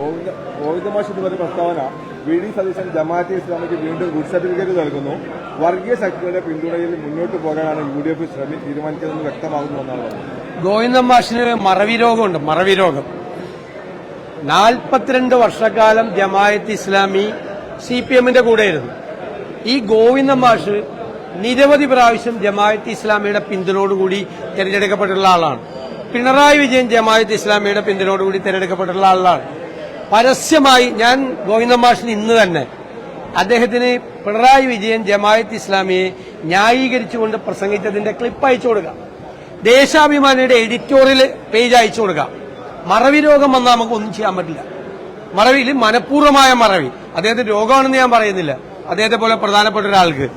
ഗോവിന്ദമാഷ് പറഞ്ഞ പ്രസ്താവന വി.ഡി. സതീശൻ ജമാഅത്തെ ഇസ്ലാമിക്ക് വീണ്ടും ഗുഡ് സർട്ടിഫിക്കറ്റ് നൽകുന്നു. വർഗീയ ശക്തികളുടെ പിന്തുണയിൽ മുന്നോട്ട് പോകാനാണ് UDF തീരുമാനിച്ചതെന്ന് വ്യക്തമാകുന്നു എന്നാണ് പറഞ്ഞത്. ഗോവിന്ദമാഷിന് മറവി രോഗമുണ്ട്. മറവി രോഗം 42 വർഷക്കാലം ജമാഅത്തെ ഇസ്ലാമി CPMന്റെ കൂടെയായിരുന്നു. ഈ ഗോവിന്ദമാഷ് നിരവധി പ്രാവശ്യം ജമാഅത്തെ ഇസ്ലാമിയുടെ പിന്തുണയോടുകൂടി തെരഞ്ഞെടുക്കപ്പെട്ടുള്ള ആളാണ്. പിണറായി വിജയൻ ജമാഅത്തെ ഇസ്ലാമിയുടെ പിന്തുണയോടുകൂടി തെരഞ്ഞെടുക്കപ്പെട്ടുള്ള ആളാണ്. പരസ്യമായി ഞാൻ ഗോവിന്ദമാഷിന് ഇന്ന് തന്നെ അദ്ദേഹത്തിന് പിണറായി വിജയൻ ജമാഅത്തെ ഇസ്ലാമിയെ ന്യായീകരിച്ചുകൊണ്ട് പ്രസംഗിച്ചതിന്റെ ക്ലിപ്പ് അയച്ചു കൊടുക്കാം. ദേശാഭിമാനിയുടെ എഡിറ്റോറിയൽ പേജ് അയച്ചു കൊടുക്കാം. മറവി രോഗം വന്നാൽ നമുക്ക് ഒന്നും ചെയ്യാൻ പറ്റില്ല. മറവിയിൽ മനഃപൂർവ്വമായ മറവി, അദ്ദേഹത്തിന് രോഗമാണെന്ന് ഞാൻ പറയുന്നില്ല, അദ്ദേഹത്തെ പോലെ പ്രധാനപ്പെട്ട ഒരാൾക്ക്.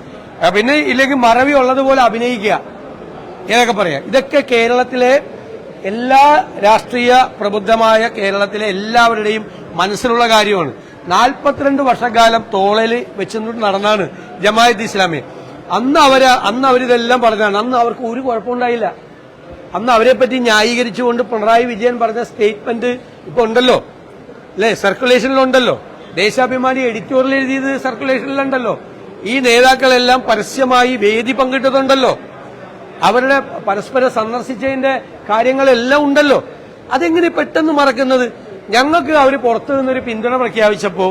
പിന്നെ ഇല്ലെങ്കിൽ മറവി ഉള്ളതുപോലെ അഭിനയിക്കുക ഏതൊക്കെ പറയാം. ഇതൊക്കെ കേരളത്തിലെ എല്ലാ രാഷ്ട്രീയ പ്രബുദ്ധമായ കേരളത്തിലെ എല്ലാവരുടെയും മനസ്സിലുള്ള കാര്യമാണ്. 42 വർഷക്കാലം തോളയിൽ വെച്ചുകൊണ്ട് നടന്നാണ് ജമാഅത്തെ ഇസ്ലാമി. അന്ന് അവരിതെല്ലാം പറഞ്ഞാണ്. അന്ന് അവർക്ക് ഒരു കുഴപ്പമുണ്ടായില്ല. അന്ന് അവരെപ്പറ്റി ന്യായീകരിച്ചുകൊണ്ട് പിണറായി വിജയൻ പറഞ്ഞ സ്റ്റേറ്റ്മെന്റ് ഇപ്പൊ ഉണ്ടല്ലോ, അല്ലെ, സർക്കുലേഷനിലുണ്ടല്ലോ. ദേശാഭിമാനി എഡിറ്റോറിയൽ എഴുതിയത് സർക്കുലേഷനിലുണ്ടല്ലോ. ഈ നേതാക്കളെല്ലാം പരസ്യമായി വേദി പങ്കിട്ടതുണ്ടല്ലോ. അവരുടെ പരസ്പരം സന്ദർശിച്ചതിന്റെ കാര്യങ്ങളെല്ലാം ഉണ്ടല്ലോ. അതെങ്ങനെ പെട്ടെന്ന് മറക്കുന്നത്? ഞങ്ങൾക്ക് അവർ പുറത്തു നിന്നൊരു പിന്തുണ പ്രഖ്യാപിച്ചപ്പോ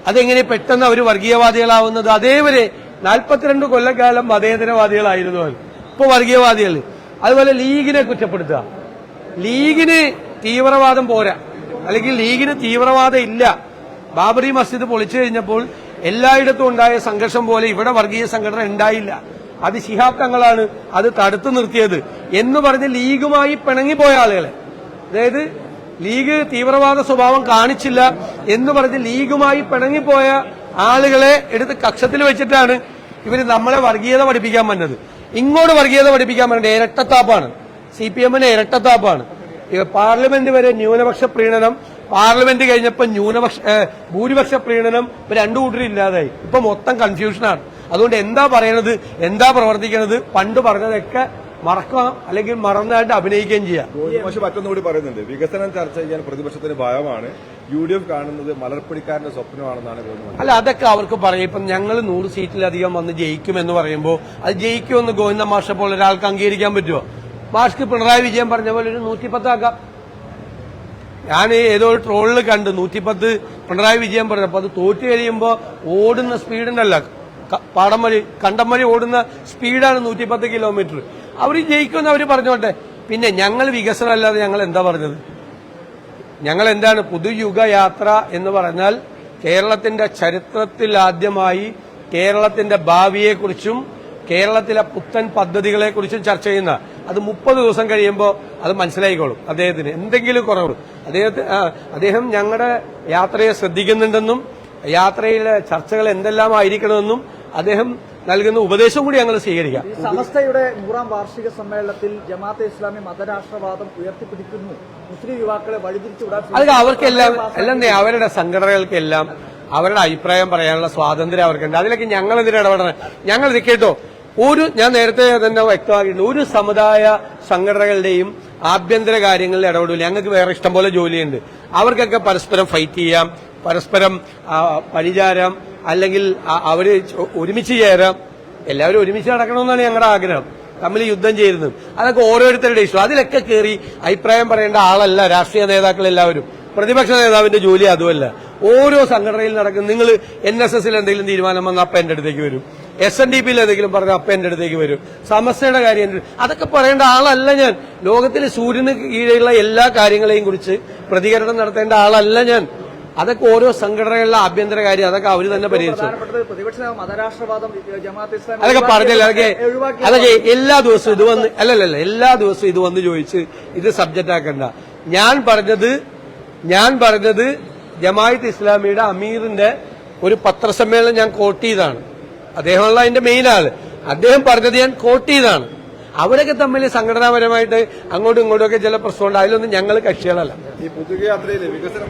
അതെങ്ങനെ പെട്ടെന്ന് അവർ വർഗീയവാദികളാവുന്നത്? അതേവരെ 42 കൊല്ലക്കാലം മതേതരവാദികളായിരുന്നു അവർ, ഇപ്പൊ വർഗീയവാദികൾ. അതുപോലെ ലീഗിനെ കുറ്റപ്പെടുത്തുക. ലീഗിന് തീവ്രവാദം പോരാ, അല്ലെങ്കിൽ ലീഗിന് തീവ്രവാദം ഇല്ല. ബാബറി മസ്ജിദ് പൊളിച്ചു കഴിഞ്ഞപ്പോൾ എല്ലായിടത്തും ഉണ്ടായ സംഘർഷം പോലെ ഇവിടെ വർഗീയ സംഘടന ഉണ്ടായില്ല. അത് ശിഹാബ് തങ്ങളാണ് അത് തടുത്തു നിർത്തിയത് എന്ന് പറഞ്ഞ് ലീഗുമായി പിണങ്ങിപ്പോയ ആളുകളെ, അതായത് ലീഗ് തീവ്രവാദ സ്വഭാവം കാണിച്ചില്ല എന്ന് പറഞ്ഞ് ലീഗുമായി പിണങ്ങിപ്പോയ ആളുകളെ എടുത്ത് കക്ഷത്തിൽ വെച്ചിട്ടാണ് ഇവര് നമ്മളെ വർഗീയത പഠിപ്പിക്കാൻ വന്നത്. ഇങ്ങോട്ട് വർഗീയത പഠിപ്പിക്കാൻ പറഞ്ഞത് ഇരട്ടത്താപ്പാണ്. CPMന് ഇരട്ടത്താപ്പാണ്. പാർലമെന്റ് വരെ ന്യൂനപക്ഷ പ്രീണനം, പാർലമെന്റ് കഴിഞ്ഞപ്പോൾ ഭൂരിപക്ഷ പ്രീണനം ഇപ്പൊ രണ്ടു കൂട്ടരും ഇല്ലാതായി. ഇപ്പൊ മൊത്തം കൺഫ്യൂഷനാണ്. അതുകൊണ്ട് എന്താ പറയണത്, എന്താ പ്രവർത്തിക്കണത്, പണ്ട് പറഞ്ഞതൊക്കെ മറക്കാം, അല്ലെങ്കിൽ മറന്നായിട്ട് അഭിനയിക്കുകയും ചെയ്യാം. പക്ഷെ മറ്റൊന്നുകൂടി പറയുന്നുണ്ട്, വികസനം ചർച്ച ചെയ്യാൻ പ്രതിപക്ഷത്തിന് ഭയമാണ്, UDF കാണുന്നത് മലർപ്പിടിക്കാരന്റെ സ്വപ്നമാണെന്നാണ് തോന്നുന്നത്. അല്ല, അതൊക്കെ അവർക്ക് പറയാം. ഇപ്പം ഞങ്ങൾ 100 സീറ്റിലധികം വന്ന് ജയിക്കുമെന്ന് പറയുമ്പോൾ അത് ജയിക്കുമെന്ന് ഗോവിന്ദ മാഷെ പോലെ ഒരാൾക്ക് അംഗീകരിക്കാൻ പറ്റുമോ? മാഷ്ക്ക് പിണറായി വിജയൻ പറഞ്ഞ പോലെ ഒരു 110 ആക്കാം. ഞാൻ ഏതോ ഒരു ട്രോളിൽ കണ്ട് 110 പിണറായി വിജയൻ പറഞ്ഞപ്പോൾ അത് തോറ്റു കഴിയുമ്പോൾ ഓടുന്ന സ്പീഡിനല്ല, പാടം വഴി കണ്ടം വഴി ഓടുന്ന സ്പീഡാണ് 110 കിലോമീറ്റർ. അവർ ജയിക്കുമെന്ന് അവർ പറഞ്ഞോട്ടെ. പിന്നെ ഞങ്ങൾ വികസനം അല്ലാതെ ഞങ്ങൾ എന്താ പറഞ്ഞത്? ഞങ്ങൾ എന്താണ് പുതുയുഗ യാത്ര എന്ന് പറഞ്ഞാൽ കേരളത്തിന്റെ ചരിത്രത്തിൽ ആദ്യമായി കേരളത്തിന്റെ ഭാവിയെക്കുറിച്ചും കേരളത്തിലെ പുത്തൻ പദ്ധതികളെക്കുറിച്ചും ചർച്ച ചെയ്യുന്ന, അത് 30 ദിവസം കഴിയുമ്പോൾ അത് മനസ്സിലായിക്കോളും അദ്ദേഹത്തിന് എന്തെങ്കിലും കുറവ്. അദ്ദേഹം ഞങ്ങളുടെ യാത്രയെ ശ്രദ്ധിക്കുന്നുണ്ടെന്നും യാത്രയിലെ ചർച്ചകൾ എന്തെല്ലാം ആയിരിക്കണമെന്നും അദ്ദേഹം നൽകുന്ന ഉപദേശം കൂടി ഞങ്ങൾ സ്വീകരിക്കാം. സമസ്തയുടെ 100ാം വാർഷിക സമ്മേളനത്തിൽ ജമാഅത്തെ ഇസ്ലാമി മതരാഷ്ട്രവാദം ഉയർത്തിപ്പിടിക്കുന്നു, മുസ്ലിം യുവാക്കളെ വഴിതിരിച്ചുവിടാൻ. അത് അവർക്കെല്ലാം അവരുടെ സംഘടനകൾക്കെല്ലാം അവരുടെ അഭിപ്രായം പറയാനുള്ള സ്വാതന്ത്ര്യം അവർക്കുണ്ട്. അതിലേക്ക് ഞങ്ങൾ എന്തിനാ ഇടപെടണം? ഞങ്ങൾ ഇത് കേട്ടോ, ഞാൻ നേരത്തെ തന്നെ വ്യക്തമാക്കിയിട്ടുണ്ട്, ഒരു സമുദായ സംഘടനകളുടെയും ആഭ്യന്തര കാര്യങ്ങളിൽ ഇടപെടില്ല. ഞങ്ങൾക്ക് വേറെ ഇഷ്ടംപോലെ ജോലിയുണ്ട്. അവർക്കൊക്കെ പരസ്പരം ഫൈറ്റ് ചെയ്യാം, പരസ്പരം പരിചാരം, അല്ലെങ്കിൽ അവര് ഒരുമിച്ച് ചേരാം. എല്ലാവരും ഒരുമിച്ച് നടക്കണമെന്നാണ് ഞങ്ങളുടെ ആഗ്രഹം. തമ്മിൽ യുദ്ധം ചെയ്യുന്നത് അതൊക്കെ ഓരോരുത്തരുടെ ഇഷ്ടം. അതിലൊക്കെ കയറി അഭിപ്രായം പറയേണ്ട ആളല്ല രാഷ്ട്രീയ നേതാക്കൾ എല്ലാവരും. പ്രതിപക്ഷ നേതാവിന്റെ ജോലി അതുമല്ല. ഓരോ സംഘടനയിൽ നടക്കുന്ന, നിങ്ങൾ NSSൽ എന്തെങ്കിലും തീരുമാനം വന്നാൽ അപ്പം എന്റെ അടുത്തേക്ക് വരും, SNDPയിൽ എന്തെങ്കിലും പറഞ്ഞാൽ അപ്പം എന്റെ അടുത്തേക്ക് വരും. സമസ്തയുടെ കാര്യം അതൊക്കെ പറയേണ്ട ആളല്ല ഞാൻ. ലോകത്തിലെ സൂര്യന് കീഴിലുള്ള എല്ലാ കാര്യങ്ങളെയും കുറിച്ച് പ്രതികരണം നടത്തേണ്ട ആളല്ല ഞാൻ. അതൊക്കെ ഓരോ സംഘടനകളിലെ ആഭ്യന്തര കാര്യം, അതൊക്കെ അവർ തന്നെ പരിഹരിച്ചു. അതൊക്കെ പറഞ്ഞില്ല. അതൊക്കെ എല്ലാ ദിവസവും ഇത് വന്ന് എല്ലാ ദിവസവും ഇത് വന്ന് ചോദിച്ച് ഇത് സബ്ജക്റ്റ് ആക്കണ്ട. ഞാൻ പറഞ്ഞത് ജമാഅത്ത് ഇസ്ലാമിയുടെ അമീറിന്റെ ഒരു പത്രസമ്മേളനം ഞാൻ കോട്ട് ചെയ്താണ്. അദ്ദേഹമുള്ള അതിന്റെ മെയിൻ ആള്. അദ്ദേഹം പറഞ്ഞത് ഞാൻ കോട്ട് ചെയ്താണ്. അവരൊക്കെ തമ്മിൽ സംഘടനാപരമായിട്ട് അങ്ങോട്ടും ഇങ്ങോട്ടും ഒക്കെ ചില പ്രശ്നമുണ്ട്. അതിലൊന്നും ഞങ്ങൾ കക്ഷികളല്ല. ഈ പുതുക യാത്രയിൽ വികസനം